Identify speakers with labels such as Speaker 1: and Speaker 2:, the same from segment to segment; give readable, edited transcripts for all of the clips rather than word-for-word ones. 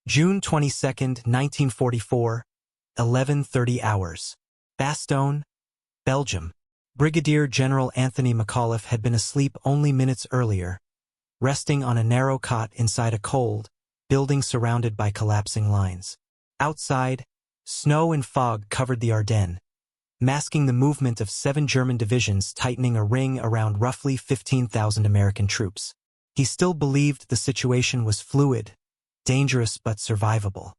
Speaker 1: June 22, 1944, 11:30 hours. Bastogne, Belgium. Brigadier General Anthony McAuliffe had been asleep only minutes earlier, resting on a narrow cot inside a cold building surrounded by collapsing lines. Outside, snow and fog covered the Ardennes, masking the movement of 7 German divisions tightening a ring around roughly 15,000 American troops. He still believed the situation was fluid, dangerous but survivable.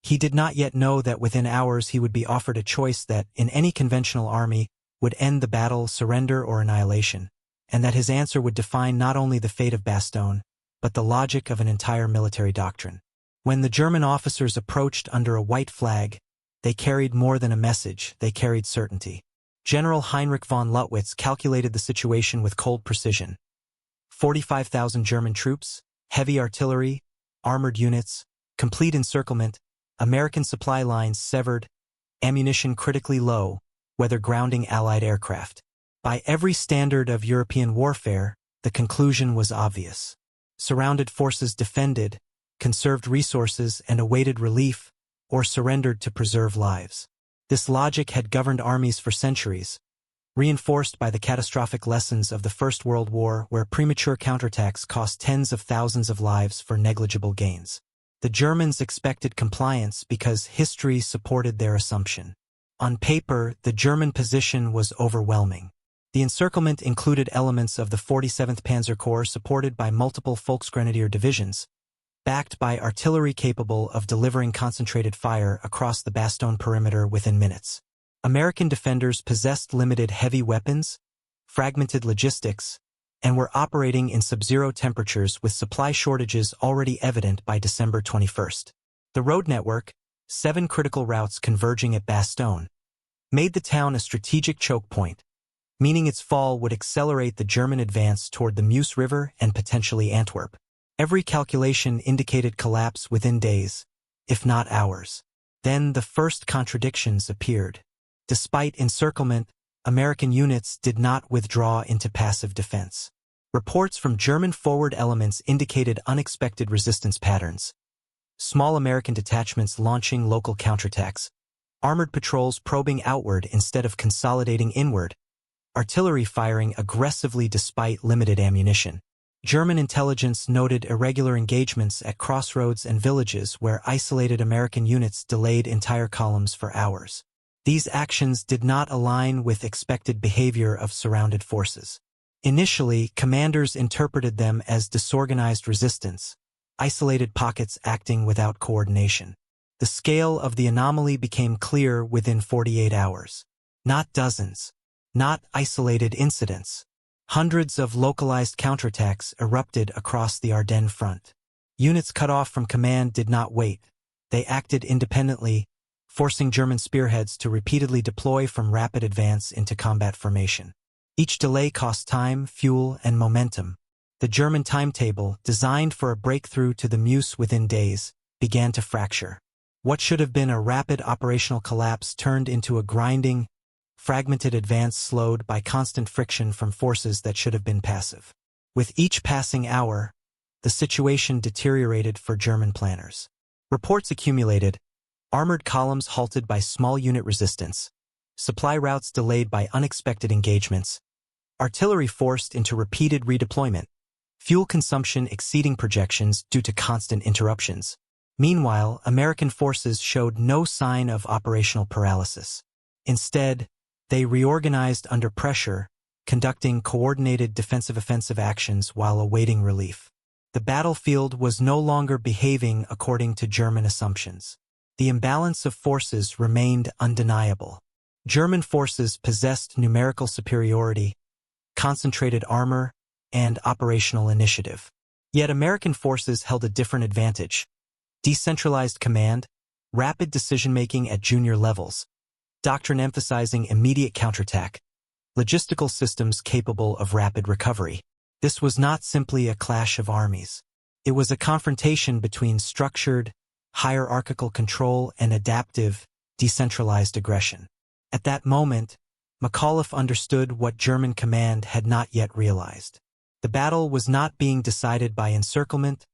Speaker 1: He did not yet know that within hours he would be offered a choice that, in any conventional army, would end the battle, surrender, or annihilation, and that his answer would define not only the fate of Bastogne, but the logic of an entire military doctrine. When the German officers approached under a white flag, they carried more than a message, they carried certainty. General Heinrich von Luttwitz calculated the situation with cold precision. 45,000 German troops, heavy artillery, armored units, complete encirclement, American supply lines severed, ammunition critically low, weather grounding Allied aircraft. By every standard of European warfare, the conclusion was obvious. Surrounded forces defended, conserved resources and awaited relief, or surrendered to preserve lives. This logic had governed armies for centuries, reinforced by the catastrophic lessons of the First World War, where premature counterattacks cost tens of thousands of lives for negligible gains. The Germans expected compliance because history supported their assumption. On paper, the German position was overwhelming. The encirclement included elements of the 47th Panzer Corps supported by multiple Volksgrenadier divisions, backed by artillery capable of delivering concentrated fire across the Bastogne perimeter within minutes. American defenders possessed limited heavy weapons, fragmented logistics, and were operating in sub-zero temperatures with supply shortages already evident by December 21st. The road network, 7 critical routes converging at Bastogne, made the town a strategic choke point, meaning its fall would accelerate the German advance toward the Meuse River and potentially Antwerp. Every calculation indicated collapse within days, if not hours. Then the first contradictions appeared. Despite encirclement, American units did not withdraw into passive defense. Reports from German forward elements indicated unexpected resistance patterns. Small American detachments launching local counterattacks, armored patrols probing outward instead of consolidating inward, artillery firing aggressively despite limited ammunition. German intelligence noted irregular engagements at crossroads and villages where isolated American units delayed entire columns for hours. These actions did not align with expected behavior of surrounded forces. Initially, commanders interpreted them as disorganized resistance, isolated pockets acting without coordination. The scale of the anomaly became clear within 48 hours. Not dozens, not isolated incidents. Hundreds of localized counterattacks erupted across the Ardennes front. Units cut off from command did not wait. They acted independently, forcing German spearheads to repeatedly deploy from rapid advance into combat formation. Each delay cost time, fuel, and momentum. The German timetable, designed for a breakthrough to the Meuse within days, began to fracture. What should have been a rapid operational collapse turned into a grinding, fragmented advance slowed by constant friction from forces that should have been passive. With each passing hour, the situation deteriorated for German planners. Reports accumulated, armored columns halted by small unit resistance, supply routes delayed by unexpected engagements, artillery forced into repeated redeployment, fuel consumption exceeding projections due to constant interruptions. Meanwhile, American forces showed no sign of operational paralysis. Instead, they reorganized under pressure, conducting coordinated defensive-offensive actions while awaiting relief. The battlefield was no longer behaving according to German assumptions. The imbalance of forces remained undeniable. German forces possessed numerical superiority, concentrated armor, and operational initiative. Yet American forces held a different advantage: decentralized command, rapid decision-making at junior levels, doctrine emphasizing immediate counterattack, logistical systems capable of rapid recovery. This was not simply a clash of armies. It was a confrontation between structured, hierarchical control and adaptive, decentralized aggression. At that moment, McAuliffe understood what German command had not yet realized. The battle was not being decided by encirclement,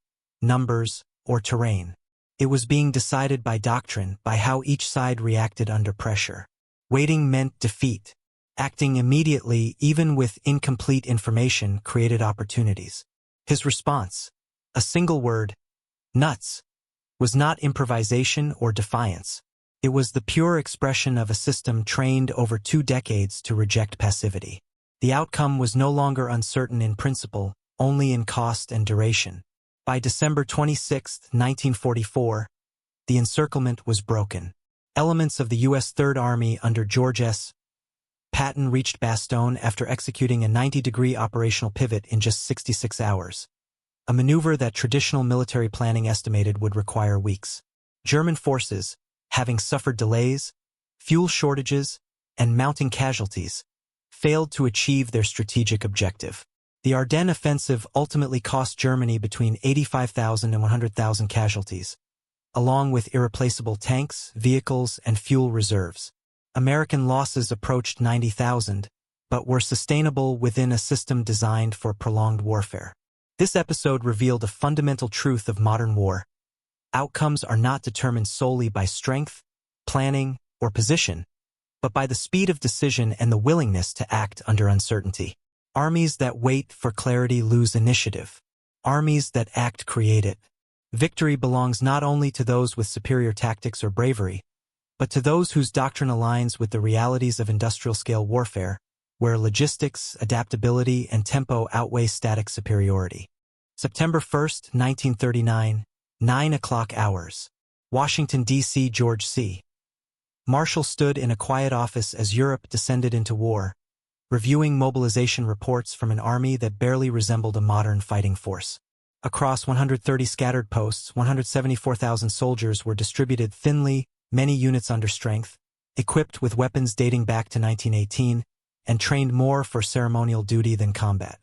Speaker 1: numbers, or terrain. It was being decided by doctrine, by how each side reacted under pressure. Waiting meant defeat. Acting immediately, even with incomplete information, created opportunities. His response, a single word, nuts, was not improvisation or defiance. It was the pure expression of a system trained over 2 decades to reject passivity. The outcome was no longer uncertain in principle, only in cost and duration. By December 26, 1944, the encirclement was broken. Elements of the U.S. Third Army under George S. Patton reached Bastogne after executing a 90-degree operational pivot in just 66 hours. A maneuver that traditional military planning estimated would require weeks. German forces, having suffered delays, fuel shortages, and mounting casualties, failed to achieve their strategic objective. The Ardennes offensive ultimately cost Germany between 85,000 and 100,000 casualties, along with irreplaceable tanks, vehicles, and fuel reserves. American losses approached 90,000, but were sustainable within a system designed for prolonged warfare. This episode revealed a fundamental truth of modern war. Outcomes are not determined solely by strength, planning, or position, but by the speed of decision and the willingness to act under uncertainty. Armies that wait for clarity lose initiative. Armies that act create it. Victory belongs not only to those with superior tactics or bravery, but to those whose doctrine aligns with the realities of industrial-scale warfare, where logistics, adaptability, and tempo outweigh static superiority. September 1, 1939, 9 o'clock hours. Washington, D.C. George C. Marshall stood in a quiet office as Europe descended into war, reviewing mobilization reports from an army that barely resembled a modern fighting force. Across 130 scattered posts, 174,000 soldiers were distributed thinly, many units under strength, equipped with weapons dating back to 1918, and trained more for ceremonial duty than combat.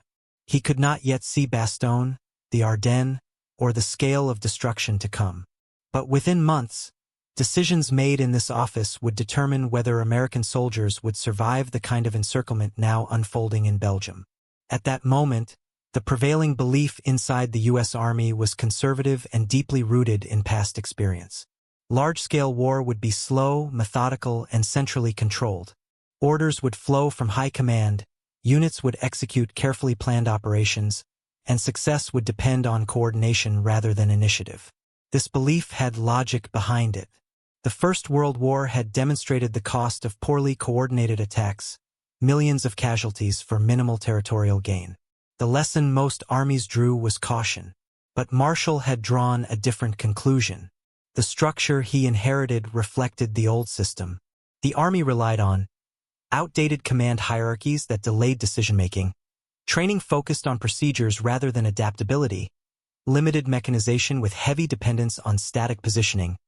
Speaker 1: He could not yet see Bastogne, the Ardennes, or the scale of destruction to come. But within months, decisions made in this office would determine whether American soldiers would survive the kind of encirclement now unfolding in Belgium. At that moment, the prevailing belief inside the U.S. Army was conservative and deeply rooted in past experience. Large-scale war would be slow, methodical, and centrally controlled. Orders would flow from high command, units would execute carefully planned operations, and success would depend on coordination rather than initiative. This belief had logic behind it. The First World War had demonstrated the cost of poorly coordinated attacks, millions of casualties for minimal territorial gain. The lesson most armies drew was caution. But Marshall had drawn a different conclusion. The structure he inherited reflected the old system. The army relied on outdated command hierarchies that delayed decision-making, training focused on procedures rather than adaptability, limited mechanization with heavy dependence on static positioning,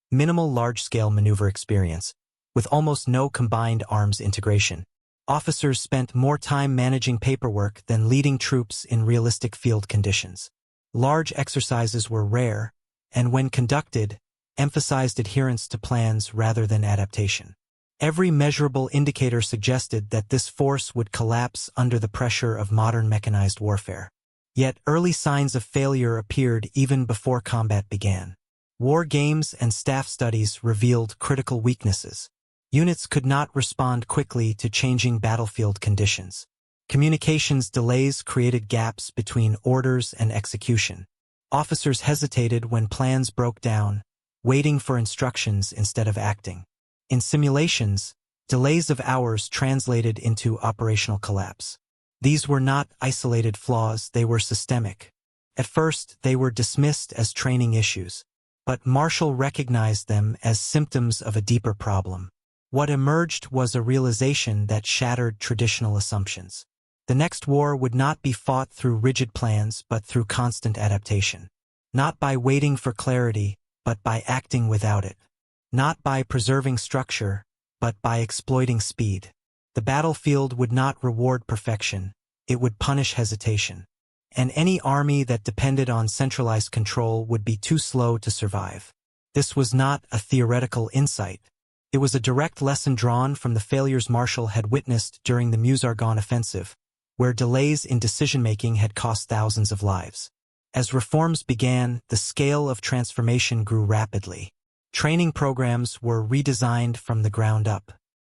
Speaker 1: minimal large-scale maneuver experience, with almost no combined arms integration. Officers spent more time managing paperwork than leading troops in realistic field conditions. Large exercises were rare, and when conducted, emphasized adherence to plans rather than adaptation. Every measurable indicator suggested that this force would collapse under the pressure of modern mechanized warfare. Yet early signs of failure appeared even before combat began. War games and staff studies revealed critical weaknesses. Units could not respond quickly to changing battlefield conditions. Communications delays created gaps between orders and execution. Officers hesitated when plans broke down, waiting for instructions instead of acting. In simulations, delays of hours translated into operational collapse. These were not isolated flaws, they were systemic. At first, they were dismissed as training issues, but Marshall recognized them as symptoms of a deeper problem. What emerged was a realization that shattered traditional assumptions. The next war would not be fought through rigid plans but through constant adaptation. Not by waiting for clarity, but by acting without it. Not by preserving structure, but by exploiting speed. The battlefield would not reward perfection, it would punish hesitation. And any army that depended on centralized control would be too slow to survive. This was not a theoretical insight. It was a direct lesson drawn from the failures Marshall had witnessed during the Meuse-Argonne offensive, where delays in decision-making had cost thousands of lives. As reforms began, the scale of transformation grew rapidly. Training programs were redesigned from the ground up.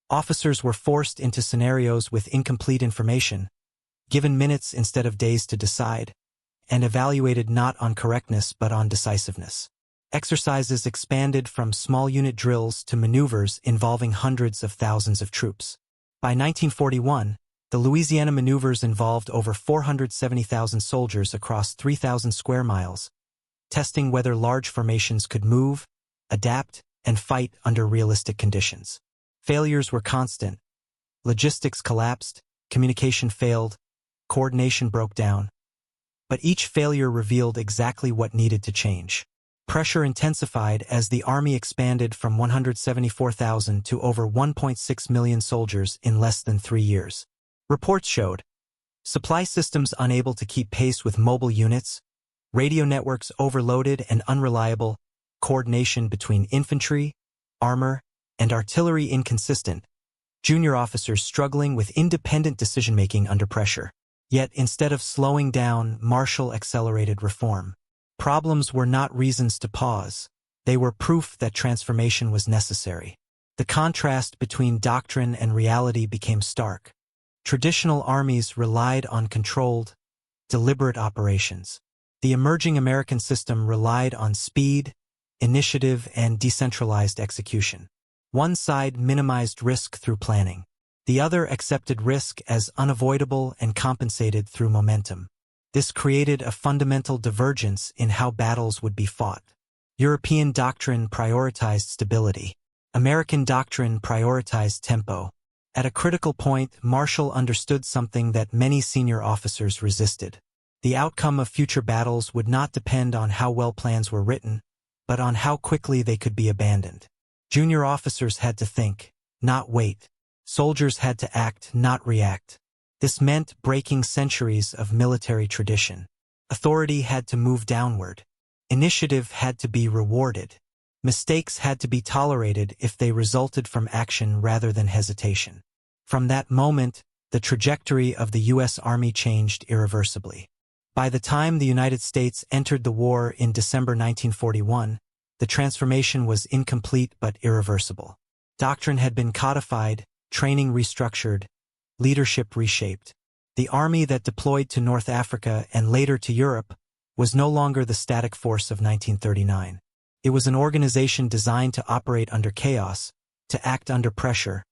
Speaker 1: Officers were forced into scenarios with incomplete information, given minutes instead of days to decide, and evaluated not on correctness but on decisiveness. Exercises expanded from small unit drills to maneuvers involving hundreds of thousands of troops. By 1941, the Louisiana maneuvers involved over 470,000 soldiers across 3,000 square miles, testing whether large formations could move, adapt, and fight under realistic conditions. Failures were constant. Logistics collapsed, communication failed, coordination broke down. But each failure revealed exactly what needed to change. Pressure intensified as the Army expanded from 174,000 to over 1.6 million soldiers in less than 3 years. Reports showed supply systems unable to keep pace with mobile units, radio networks overloaded and unreliable, coordination between infantry, armor, and artillery inconsistent, junior officers struggling with independent decision-making under pressure. Yet instead of slowing down, Marshall accelerated reform. Problems were not reasons to pause. They were proof that transformation was necessary. The contrast between doctrine and reality became stark. Traditional armies relied on controlled, deliberate operations. The emerging American system relied on speed, initiative, and decentralized execution. One side minimized risk through planning. The other accepted risk as unavoidable and compensated through momentum. This created a fundamental divergence in how battles would be fought. European doctrine prioritized stability. American doctrine prioritized tempo. At a critical point, Marshall understood something that many senior officers resisted. The outcome of future battles would not depend on how well plans were written, but on how quickly they could be abandoned. Junior officers had to think, not wait. Soldiers had to act, not react. This meant breaking centuries of military tradition. Authority had to move downward. Initiative had to be rewarded. Mistakes had to be tolerated if they resulted from action rather than hesitation. From that moment, the trajectory of the U.S. Army changed irreversibly. By the time the United States entered the war in December 1941, the transformation was incomplete but irreversible. Doctrine had been codified, training restructured, leadership reshaped. The army that deployed to North Africa and later to Europe was no longer the static force of 1939. It was an organization designed to operate under chaos, to act under pressure,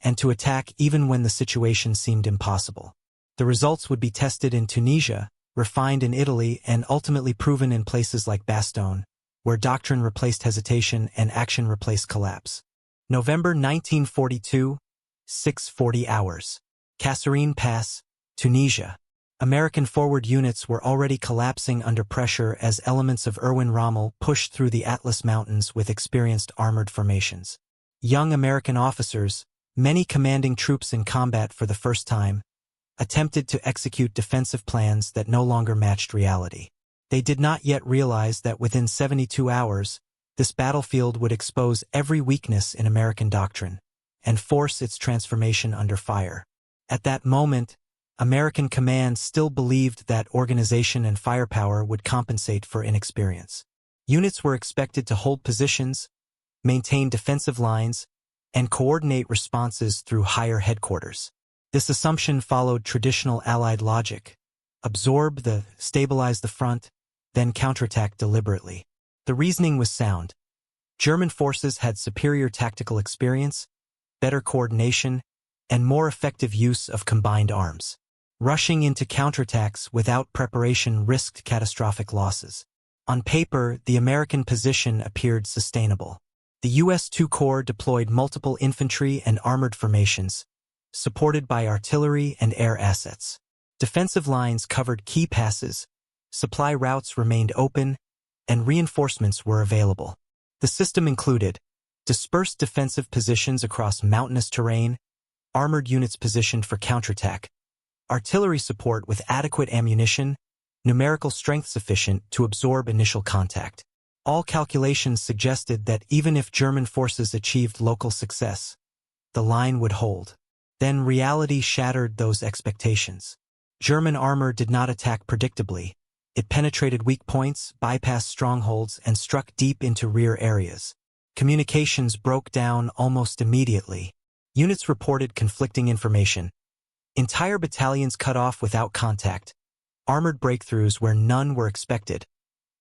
Speaker 1: and to attack even when the situation seemed impossible. The results would be tested in Tunisia, refined in Italy, and ultimately proven in places like Bastogne, where doctrine replaced hesitation and action replaced collapse. November 1942, 6:40 hours. Kasserine Pass, Tunisia. American forward units were already collapsing under pressure as elements of Erwin Rommel pushed through the Atlas Mountains with experienced armored formations. Young American officers, many commanding troops in combat for the first time, attempted to execute defensive plans that no longer matched reality. They did not yet realize that within 72 hours, this battlefield would expose every weakness in American doctrine and force its transformation under fire. At that moment, American command still believed that organization and firepower would compensate for inexperience. Units were expected to hold positions, maintain defensive lines, and coordinate responses through higher headquarters. This assumption followed traditional Allied logic: absorb the, stabilize the front, then counterattack deliberately. The reasoning was sound. German forces had superior tactical experience, better coordination, and more effective use of combined arms. Rushing into counterattacks without preparation risked catastrophic losses. On paper, the American position appeared sustainable. The U.S. II Corps deployed multiple infantry and armored formations, supported by artillery and air assets. Defensive lines covered key passes, supply routes remained open, and reinforcements were available. The system included dispersed defensive positions across mountainous terrain, armored units positioned for counterattack, artillery support with adequate ammunition, numerical strength sufficient to absorb initial contact. All calculations suggested that even if German forces achieved local success, the line would hold. Then reality shattered those expectations. German armor did not attack predictably. It penetrated weak points, bypassed strongholds, and struck deep into rear areas. Communications broke down almost immediately. Units reported conflicting information. Entire battalions cut off without contact. Armored breakthroughs where none were expected.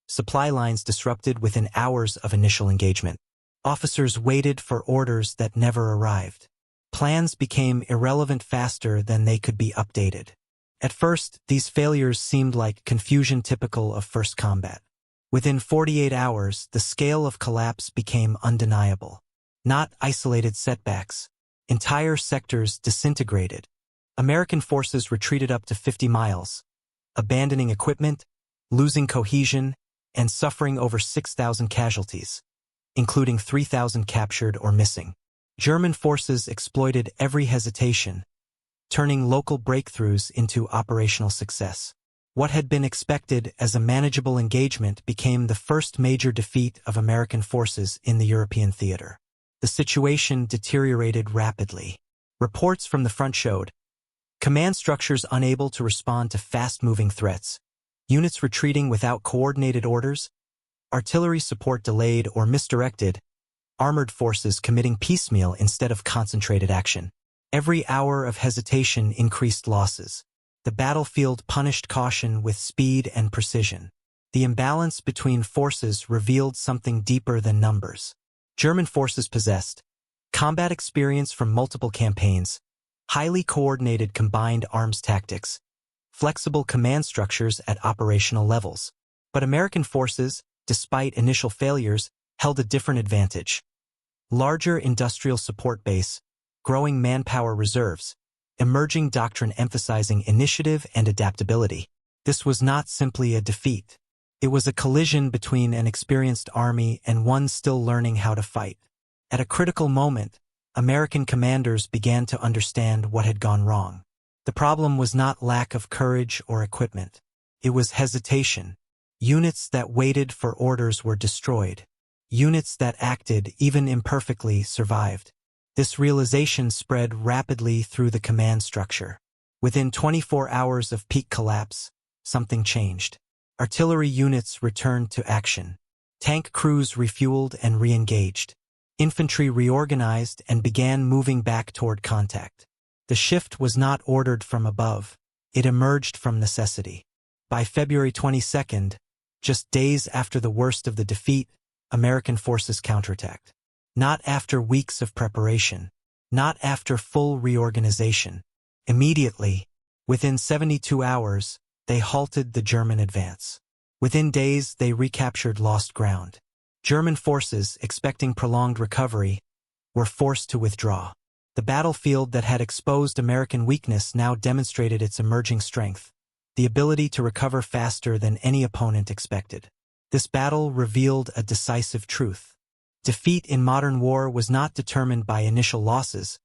Speaker 1: Supply lines disrupted within hours of initial engagement. Officers waited for orders that never arrived. Plans became irrelevant faster than they could be updated. At first, these failures seemed like confusion typical of first combat. Within 48 hours, the scale of collapse became undeniable. Not isolated setbacks. Entire sectors disintegrated. American forces retreated up to 50 miles, abandoning equipment, losing cohesion, and suffering over 6,000 casualties, including 3,000 captured or missing. German forces exploited every hesitation, turning local breakthroughs into operational success. What had been expected as a manageable engagement became the first major defeat of American forces in the European theater. The situation deteriorated rapidly. Reports from the front showed command structures unable to respond to fast-moving threats, units retreating without coordinated orders, artillery support delayed or misdirected, armored forces committing piecemeal instead of concentrated action. Every hour of hesitation increased losses. The battlefield punished caution with speed and precision. The imbalance between forces revealed something deeper than numbers. German forces possessed combat experience from multiple campaigns, highly coordinated combined arms tactics, flexible command structures at operational levels. But American forces, despite initial failures, held a different advantage. Larger industrial support base, growing manpower reserves, emerging doctrine emphasizing initiative and adaptability. This was not simply a defeat. It was a collision between an experienced army and one still learning how to fight. At a critical moment, American commanders began to understand what had gone wrong. The problem was not lack of courage or equipment. It was hesitation. Units that waited for orders were destroyed. Units that acted, even imperfectly, survived. This realization spread rapidly through the command structure. Within 24 hours of peak collapse, something changed. Artillery units returned to action. Tank crews refueled and re-engaged. Infantry reorganized and began moving back toward contact. The shift was not ordered from above. It emerged from necessity. By February 22nd, just days after the worst of the defeat, American forces counterattacked. Not after weeks of preparation. Not after full reorganization. Immediately, within 72 hours, they halted the German advance. Within days, they recaptured lost ground. German forces, expecting prolonged recovery, were forced to withdraw. The battlefield that had exposed American weakness now demonstrated its emerging strength, the ability to recover faster than any opponent expected. This battle revealed a decisive truth. Defeat in modern war was not determined by initial losses,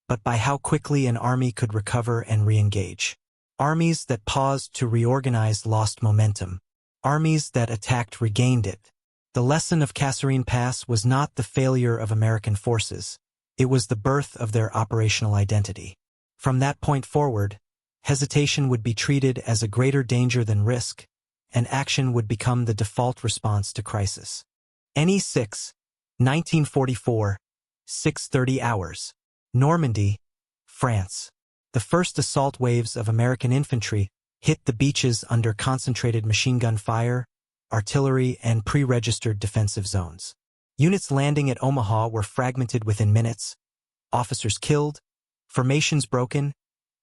Speaker 1: but by how quickly an army could recover and re-engage. Armies that paused to reorganize lost momentum. Armies that attacked regained it. The lesson of Kasserine Pass was not the failure of American forces. It was the birth of their operational identity. From that point forward, hesitation would be treated as a greater danger than risk, and action would become the default response to crisis. NE 6, 1944, 6:30 hours. Normandy, France. The first assault waves of American infantry hit the beaches under concentrated machine gun fire, artillery, and pre-registered defensive zones. Units landing at Omaha were fragmented within minutes, officers killed, formations broken,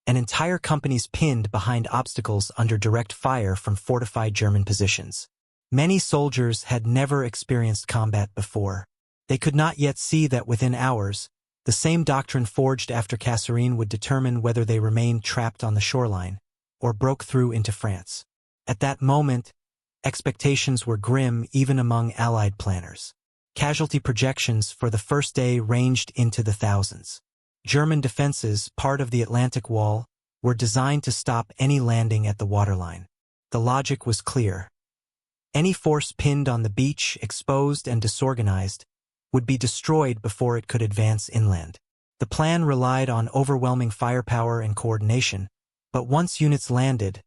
Speaker 1: and entire companies pinned behind obstacles under direct fire from fortified German positions. Many soldiers had never experienced combat before. They could not yet see that within hours, the same doctrine forged after Kasserine would determine whether they remained trapped on the shoreline or broke through into France. At that moment, expectations were grim even among Allied planners. Casualty projections for the first day ranged into the thousands. German defenses, part of the Atlantic Wall, were designed to stop any landing at the waterline. The logic was clear. Any force pinned on the beach, exposed and disorganized, would be destroyed before it could advance inland. The plan relied on overwhelming firepower and coordination, but once units landed,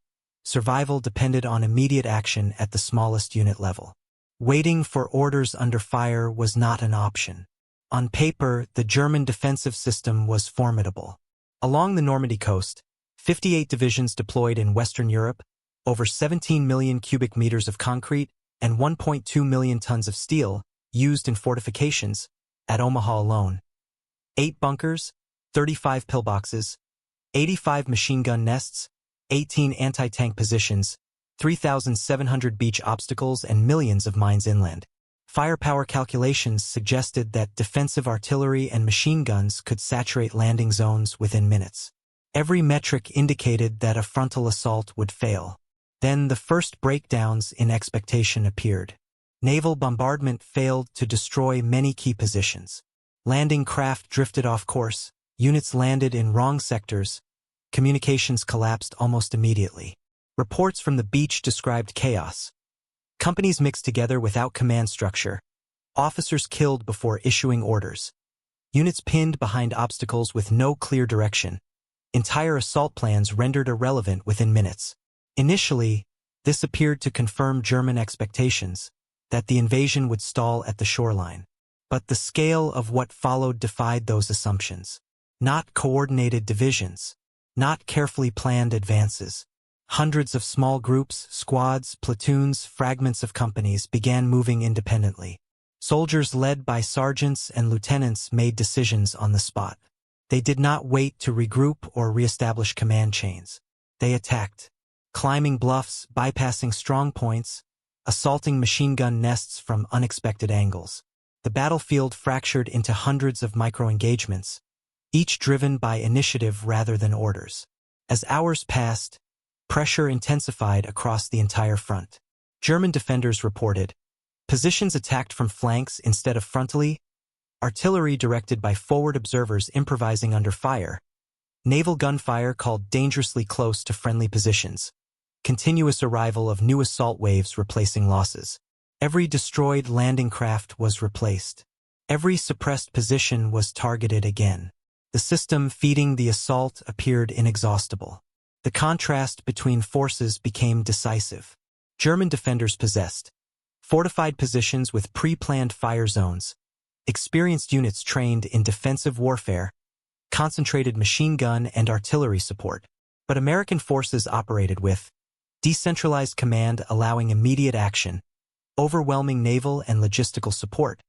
Speaker 1: Survival depended on immediate action at the smallest unit level. Waiting for orders under fire was not an option. On paper, the German defensive system was formidable. Along the Normandy coast, 58 divisions deployed in Western Europe, over 17 million cubic meters of concrete, and 1.2 million tons of steel used in fortifications at Omaha alone. 8 bunkers, 35 pillboxes, 85 machine gun nests, 18 anti-tank positions, 3,700 beach obstacles, and millions of mines inland. Firepower calculations suggested that defensive artillery and machine guns could saturate landing zones within minutes. Every metric indicated that a frontal assault would fail. Then the first breakdowns in expectation appeared. Naval bombardment failed to destroy many key positions. Landing craft drifted off course, units landed in wrong sectors, communications collapsed almost immediately. Reports from the beach described chaos. Companies mixed together without command structure. Officers killed before issuing orders. Units pinned behind obstacles with no clear direction. Entire assault plans rendered irrelevant within minutes. Initially, this appeared to confirm German expectations that the invasion would stall at the shoreline. But the scale of what followed defied those assumptions. Not coordinated divisions. Not carefully planned advances. Hundreds of small groups, squads, platoons, fragments of companies began moving independently. Soldiers led by sergeants and lieutenants made decisions on the spot. They did not wait to regroup or reestablish command chains. They attacked, climbing bluffs, bypassing strong points, assaulting machine gun nests from unexpected angles. The battlefield fractured into hundreds of micro-engagements, each driven by initiative rather than orders. As hours passed, pressure intensified across the entire front. German defenders reported positions attacked from flanks instead of frontally, artillery directed by forward observers improvising under fire, naval gunfire called dangerously close to friendly positions, continuous arrival of new assault waves replacing losses. Every destroyed landing craft was replaced. Every suppressed position was targeted again. The system feeding the assault appeared inexhaustible. The contrast between forces became decisive. German defenders possessed fortified positions with pre-planned fire zones, experienced units trained in defensive warfare, concentrated machine gun and artillery support. But American forces operated with decentralized command allowing immediate action, overwhelming naval and logistical support,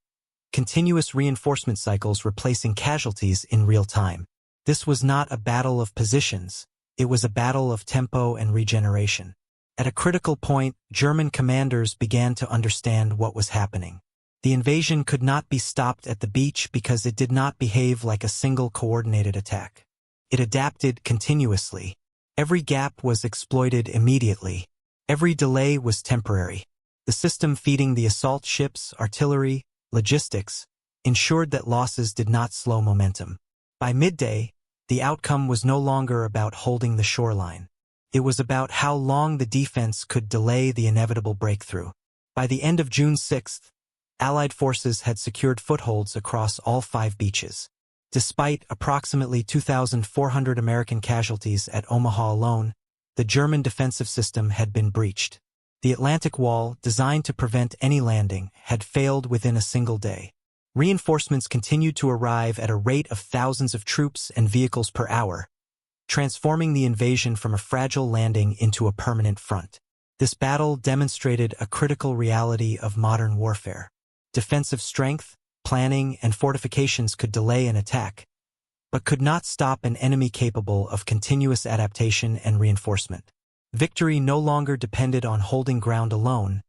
Speaker 1: continuous reinforcement cycles replacing casualties in real time. This was not a battle of positions. It was a battle of tempo and regeneration. At a critical point, German commanders began to understand what was happening. The invasion could not be stopped at the beach because it did not behave like a single coordinated attack. It adapted continuously. Every gap was exploited immediately. Every delay was temporary. The system feeding the assault ships, artillery, logistics, ensured that losses did not slow momentum. By midday, the outcome was no longer about holding the shoreline. It was about how long the defense could delay the inevitable breakthrough. By the end of June 6th, Allied forces had secured footholds across all 5 beaches. Despite approximately 2,400 American casualties at Omaha alone, the German defensive system had been breached. The Atlantic Wall, designed to prevent any landing, had failed within a single day. Reinforcements continued to arrive at a rate of thousands of troops and vehicles per hour, transforming the invasion from a fragile landing into a permanent front. This battle demonstrated a critical reality of modern warfare. Defensive strength, planning, and fortifications could delay an attack, but could not stop an enemy capable of continuous adaptation and reinforcement. Victory no longer depended on holding ground alone,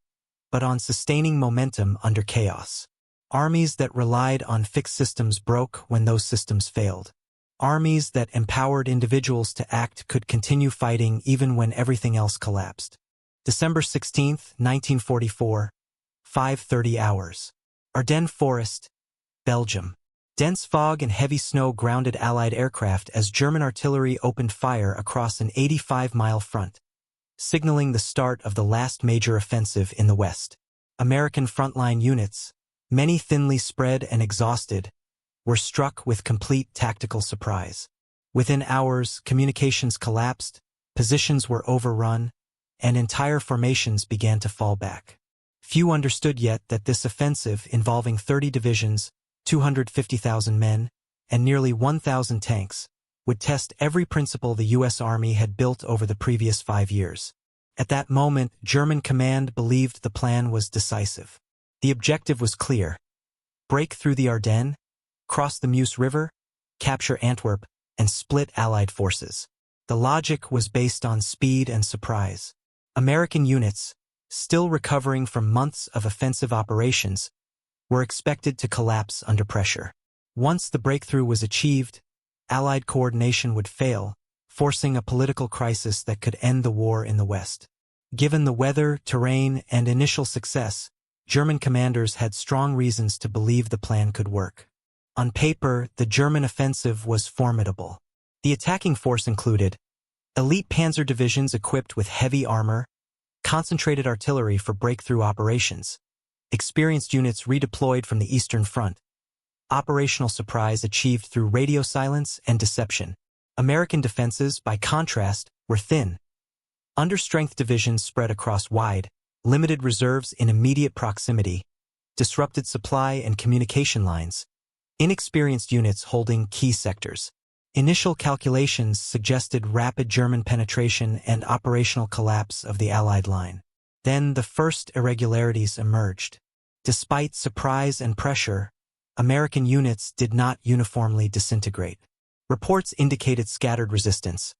Speaker 1: but on sustaining momentum under chaos. Armies that relied on fixed systems broke when those systems failed. Armies that empowered individuals to act could continue fighting even when everything else collapsed. December 16, 1944, 5:30 hours. Ardennes Forest, Belgium. Dense fog and heavy snow grounded Allied aircraft as German artillery opened fire across an 85-mile front, signaling the start of the last major offensive in the West. American frontline units, many thinly spread and exhausted, were struck with complete tactical surprise. Within hours, communications collapsed, positions were overrun, and entire formations began to fall back. Few understood yet that this offensive, involving 30 divisions, 250,000 men, and nearly 1,000 tanks, would test every principle the U.S. Army had built over the previous 5 years. At that moment, German command believed the plan was decisive. The objective was clear: break through the Ardennes, cross the Meuse River, capture Antwerp, and split Allied forces. The logic was based on speed and surprise. American units, still recovering from months of offensive operations, were expected to collapse under pressure. Once the breakthrough was achieved, Allied coordination would fail, forcing a political crisis that could end the war in the West. Given the weather, terrain, and initial success, German commanders had strong reasons to believe the plan could work. On paper, the German offensive was formidable. The attacking force included elite panzer divisions equipped with heavy armor, concentrated artillery for breakthrough operations, experienced units redeployed from the Eastern Front, operational surprise achieved through radio silence and deception. American defenses, by contrast, were thin. Understrength divisions spread across wide, limited reserves in immediate proximity, disrupted supply and communication lines, inexperienced units holding key sectors. Initial calculations suggested rapid German penetration and operational collapse of the Allied line. Then the first irregularities emerged. Despite surprise and pressure, American units did not uniformly disintegrate. Reports indicated scattered resistance.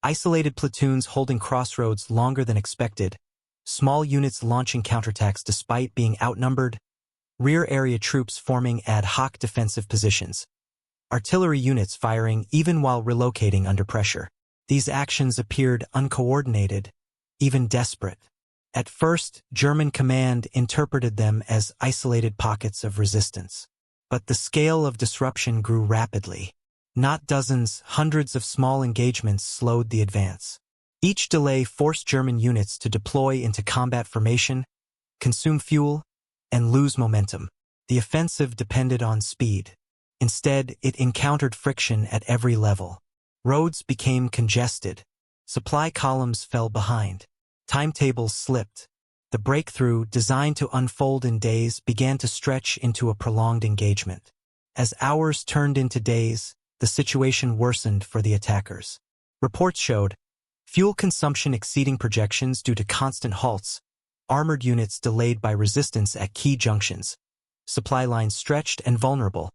Speaker 1: Isolated platoons holding crossroads longer than expected, small units launching counterattacks despite being outnumbered, rear area troops forming ad hoc defensive positions, artillery units firing even while relocating under pressure. These actions appeared uncoordinated, even desperate. At first, German command interpreted them as isolated pockets of resistance. But the scale of disruption grew rapidly. Not dozens, hundreds of small engagements slowed the advance. Each delay forced German units to deploy into combat formation, consume fuel, and lose momentum. The offensive depended on speed. Instead, it encountered friction at every level. Roads became congested. Supply columns fell behind. Timetables slipped. The breakthrough, designed to unfold in days, began to stretch into a prolonged engagement. As hours turned into days, the situation worsened for the attackers. Reports showed fuel consumption exceeding projections due to constant halts, armored units delayed by resistance at key junctions, supply lines stretched and vulnerable,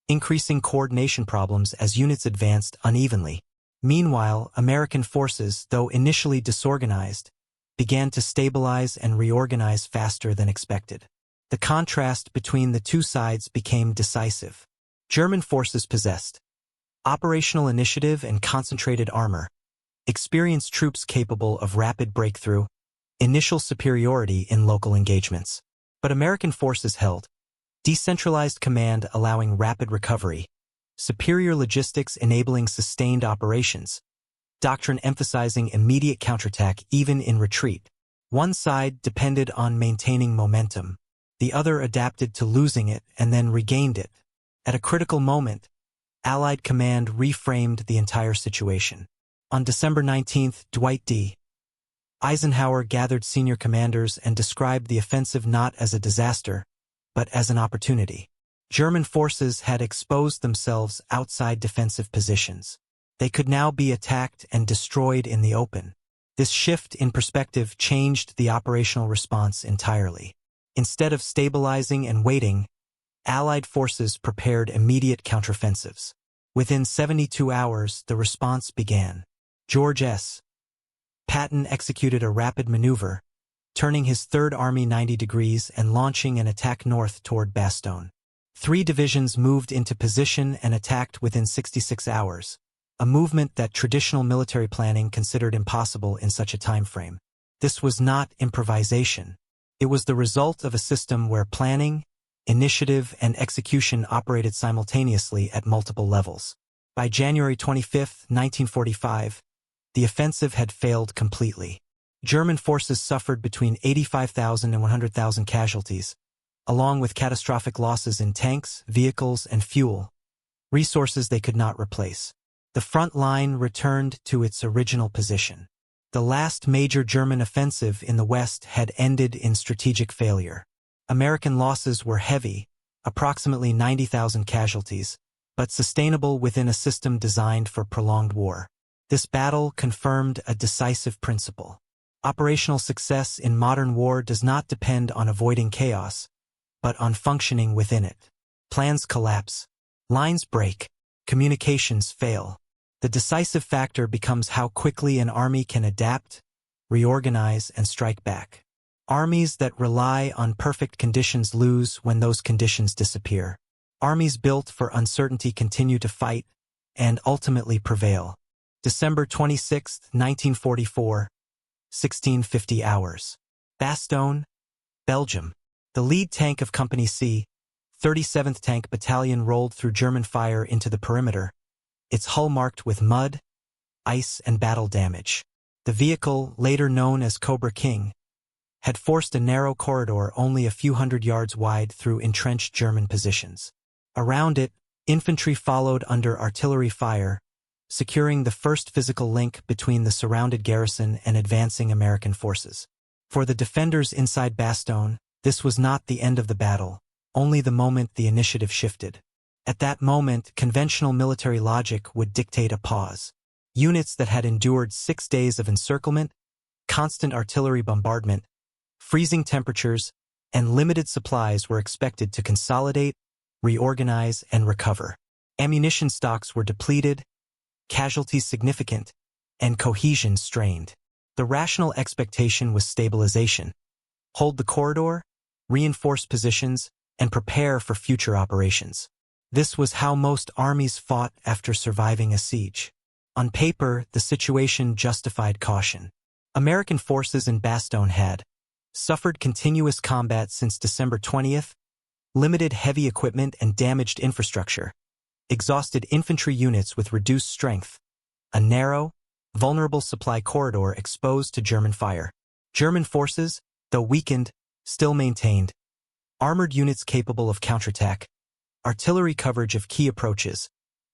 Speaker 1: increasing coordination problems as units advanced unevenly. Meanwhile, American forces, though initially disorganized, began to stabilize and reorganize faster than expected. The contrast between the two sides became decisive. German forces possessed operational initiative and concentrated armor, experienced troops capable of rapid breakthrough, initial superiority in local engagements. But American forces held decentralized command allowing rapid recovery, superior logistics enabling sustained operations, doctrine emphasizing immediate counterattack even in retreat. One side depended on maintaining momentum. The other adapted to losing it and then regained it. At a critical moment, Allied command reframed the entire situation. On December 19, Dwight D. Eisenhower gathered senior commanders and described the offensive not as a disaster, but as an opportunity. German forces had exposed themselves outside defensive positions. They could now be attacked and destroyed in the open. This shift in perspective changed the operational response entirely. Instead of stabilizing and waiting, Allied forces prepared immediate counteroffensives. Within 72 hours, the response began. George S. Patton executed a rapid maneuver, turning his Third Army 90 degrees and launching an attack north toward Bastogne. 3 divisions moved into position and attacked within 66 hours, a movement that traditional military planning considered impossible in such a time frame. This was not improvisation. It was the result of a system where planning, initiative, and execution operated simultaneously at multiple levels. By January 25, 1945, the offensive had failed completely. German forces suffered between 85,000 and 100,000 casualties, along with catastrophic losses in tanks, vehicles, and fuel, resources they could not replace. The front line returned to its original position. The last major German offensive in the West had ended in strategic failure. American losses were heavy, approximately 90,000 casualties, but sustainable within a system designed for prolonged war. This battle confirmed a decisive principle. Operational success in modern war does not depend on avoiding chaos, but on functioning within it. Plans collapse. Lines break. Communications fail. The decisive factor becomes how quickly an army can adapt, reorganize, and strike back. Armies that rely on perfect conditions lose when those conditions disappear. Armies built for uncertainty continue to fight and ultimately prevail. December 26, 1944, 1650 hours. Bastogne, Belgium. The lead tank of Company C, 37th Tank Battalion rolled through German fire into the perimeter, its hull marked with mud, ice, and battle damage. The vehicle, later known as Cobra King, had forced a narrow corridor only a few hundred yards wide through entrenched German positions. Around it, infantry followed under artillery fire, securing the first physical link between the surrounded garrison and advancing American forces. For the defenders inside Bastogne, this was not the end of the battle, only the moment the initiative shifted. At that moment, conventional military logic would dictate a pause. Units that had endured 6 days of encirclement, constant artillery bombardment, freezing temperatures, and limited supplies were expected to consolidate, reorganize, and recover. Ammunition stocks were depleted, casualties significant, and cohesion strained. The rational expectation was stabilization. Hold the corridor, reinforce positions, and prepare for future operations. This was how most armies fought after surviving a siege. On paper, the situation justified caution. American forces in Bastogne had suffered continuous combat since December 20th, limited heavy equipment and damaged infrastructure, exhausted infantry units with reduced strength, a narrow, vulnerable supply corridor exposed to German fire. German forces, though weakened, still maintained armored units capable of counterattack, artillery coverage of key approaches,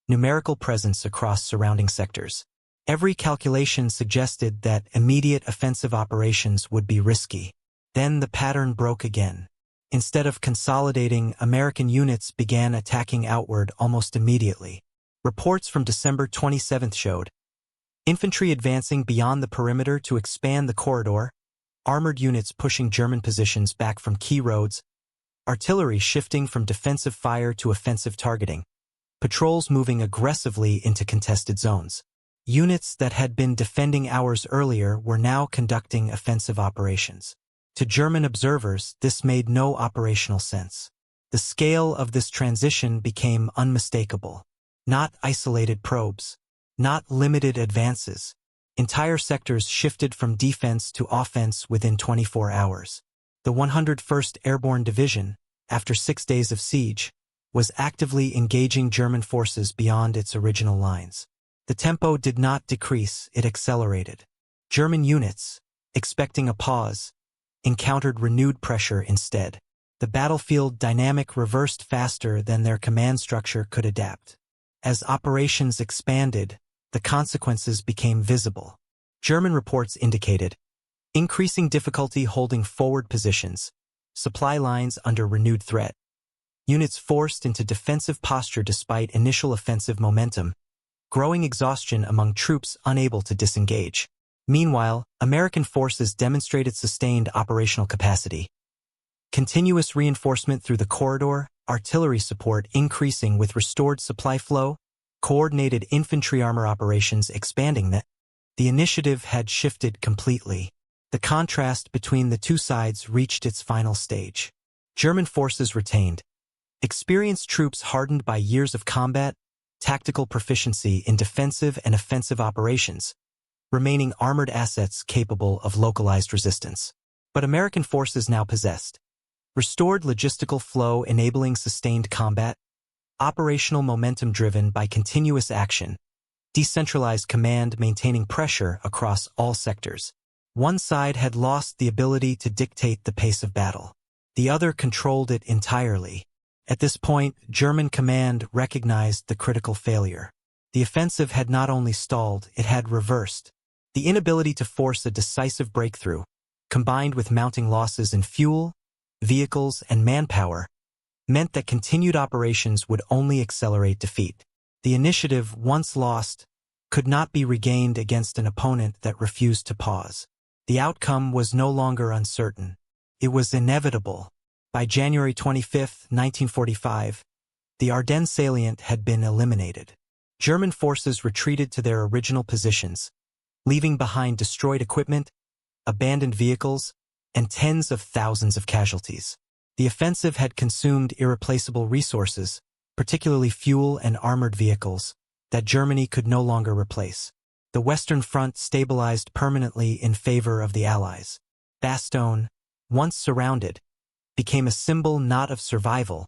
Speaker 1: numerical presence across surrounding sectors. Every calculation suggested that immediate offensive operations would be risky. Then the pattern broke again. Instead of consolidating, American units began attacking outward almost immediately. Reports from December 27th showed infantry advancing beyond the perimeter to expand the corridor, armored units pushing German positions back from key roads, artillery shifting from defensive fire to offensive targeting, patrols moving aggressively into contested zones. Units that had been defending hours earlier were now conducting offensive operations. To German observers, this made no operational sense. The scale of this transition became unmistakable. Not isolated probes, not limited advances. Entire sectors shifted from defense to offense within 24 hours. The 101st Airborne Division, after 6 days of siege, was actively engaging German forces beyond its original lines. The tempo did not decrease, it accelerated. German units, expecting a pause, encountered renewed pressure instead. The battlefield dynamic reversed faster than their command structure could adapt. As operations expanded, the consequences became visible. German reports indicated increasing difficulty holding forward positions, supply lines under renewed threat, units forced into defensive posture despite initial offensive momentum, growing exhaustion among troops unable to disengage. Meanwhile, American forces demonstrated sustained operational capacity. Continuous reinforcement through the corridor, artillery support increasing with restored supply flow, coordinated infantry armor operations expanding. The initiative had shifted completely. The contrast between the two sides reached its final stage. German forces retained experienced troops hardened by years of combat, tactical proficiency in defensive and offensive operations, remaining armored assets capable of localized resistance. But American forces now possessed restored logistical flow enabling sustained combat, operational momentum driven by continuous action, decentralized command maintaining pressure across all sectors. One side had lost the ability to dictate the pace of battle. The other controlled it entirely. At this point, German command recognized the critical failure. The offensive had not only stalled, it had reversed. The inability to force a decisive breakthrough, combined with mounting losses in fuel, vehicles, and manpower, meant that continued operations would only accelerate defeat. The initiative, once lost, could not be regained against an opponent that refused to pause. The outcome was no longer uncertain. It was inevitable. By January 25, 1945, the Ardennes salient had been eliminated. German forces retreated to their original positions, leaving behind destroyed equipment, abandoned vehicles, and tens of thousands of casualties. The offensive had consumed irreplaceable resources, particularly fuel and armored vehicles, that Germany could no longer replace. The Western Front stabilized permanently in favor of the Allies. Bastogne, once surrounded, became a symbol not of survival,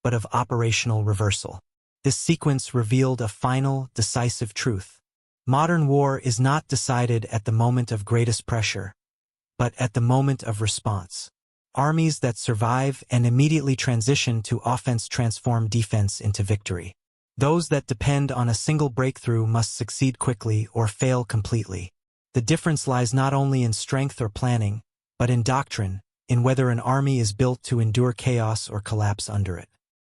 Speaker 1: but of operational reversal. This sequence revealed a final, decisive truth. Modern war is not decided at the moment of greatest pressure, but at the moment of response. Armies that survive and immediately transition to offense transform defense into victory. Those that depend on a single breakthrough must succeed quickly or fail completely. The difference lies not only in strength or planning, but in doctrine, in whether an army is built to endure chaos or collapse under it.